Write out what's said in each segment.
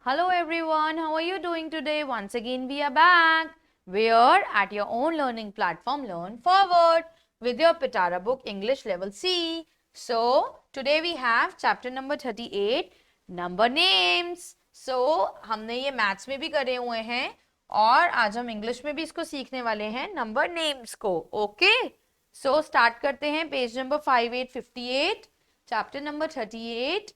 Hello everyone, how are you doing today? Once again we are back. We are at your own learning platform Learn Forward with your Pitara book English Level C. So today we have chapter number 38 number names. So हमने ये maths में भी करे हुए हैं और आज हम इंग्लिश में भी इसको सीखने वाले हैं नंबर नेम्स को. ओके, सो स्टार्ट करते हैं page number 5858 chapter number 38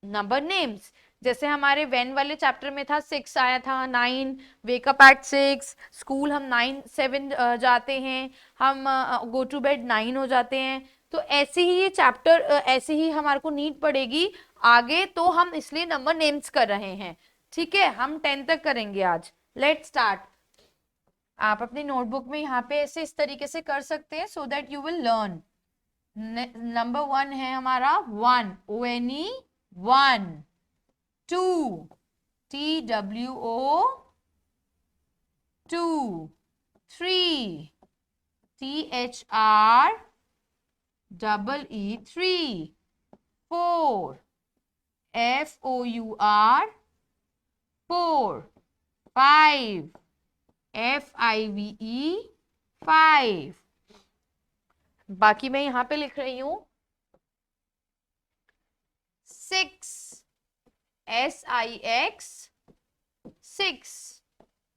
number names. जैसे हमारे वेन वाले चैप्टर में था 6 आया था, 9 वेकअप एट 6, स्कूल हम 9-7 जाते हैं, हम गो टू बेड 9 हो जाते हैं. तो ऐसे ही ये चैप्टर ऐसे ही हमारे को नीड पड़ेगी आगे, तो हम इसलिए नंबर नेम्स कर रहे हैं. ठीक है, हम 10 तक करेंगे आज. Let's start. आप अपनी नोटबुक में यहाँ पे ऐसे इस तरीके से कर सकते हैं so that you will learn. Number 1 है हमारा 1 ONE 1, 2 TWO 2, 3 THREE 3, 4 FOUR 4, 5 FIVE 5. बाकी मैं यहाँ पे लिख रही हूँ 6 SIX 6,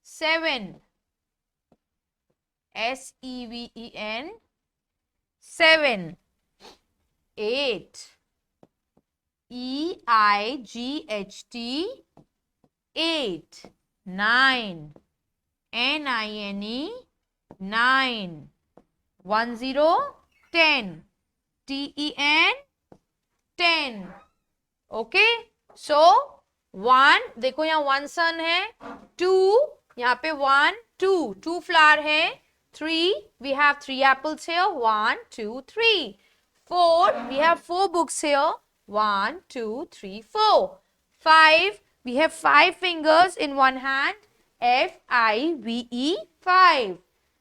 7 SEVEN 7, 8 EIGHT 8, 9 NINE 9, 10 10 TEN 10. Okay, सो 1 देखो यहाँ 1 सन है, 2 यहाँ पे 1 2 फ्लावर है, 3 we have 3 apples here 1 2 3, 4 we have 4 books here 1 2 3 4, 5 we have 5 fingers in one hand FIVE 5,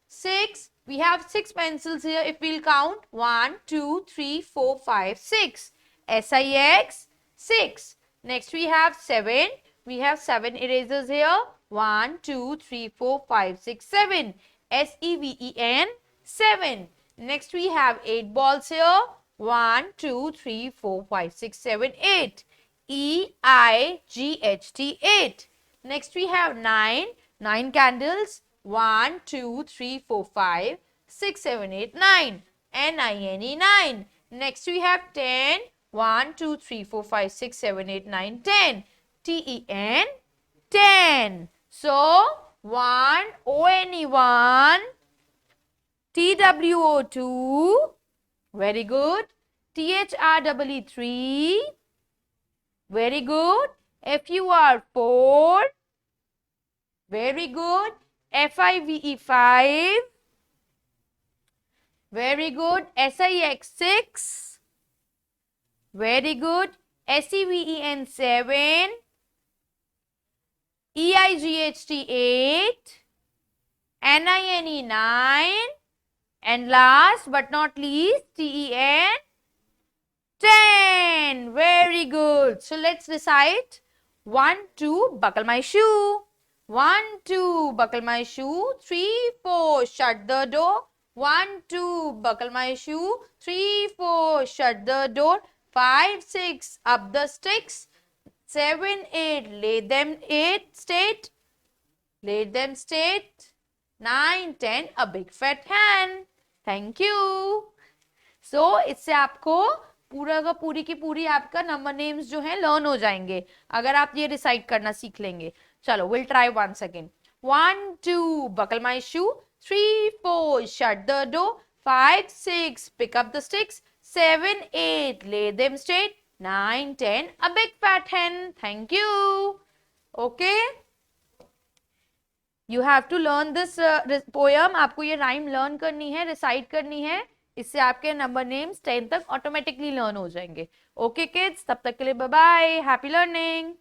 6 we have 6 pencils here if we'll count 1 2 3 4 5 6 SIX 6. Next we have 7. We have 7 erasers here. 1 2 3 4 5 6 7 SEVEN 7. Next we have 8 balls here. 1 2 3 4 5 6 7 8 EIGHT 8. Next we have 9 candles. 1 2 3 4 5 6 7 8 9 NINE 9. Next we have 10. 1 2 3 4 5 6 7 8 9 10 TEN 10. So 1 ONE 1, TWO 2, very good, THREE 3, very good, FUR 4, very good, FIVE 5, very good, SIX 6, very good, SEVEN 7, EIGHT 8, NINE 9, and last but not least TEN 10. Very good. So let's recite 1 2 buckle my shoe, 1 2 buckle my shoe, 3 4 shut the door, 1 2 buckle my shoe, 3 4 shut the door, 5 6 up the sticks, 7 8 lay them 8 straight, 9 10 a big fat hen. Thank you. So इससे आपको पूरा का पूरी की पूरी आपका number names जो है लर्न हो जाएंगे अगर आप ये रिसाइट करना सीख लेंगे. चलो will try once again. 1 2 buckle my shoe, 3 4 shut the door, 5 6 pick up the sticks, 7 8 lay them straight, 9 10 a big fat hen. Thank you. Okay, you have to learn this poem. आपको ये rhyme learn करनी है, recite करनी है. इससे आपके number names 10 तक automatically learn हो जाएंगे. ओके किड्स, तब तक के लिए बाय बाय, हैप्पी लर्निंग.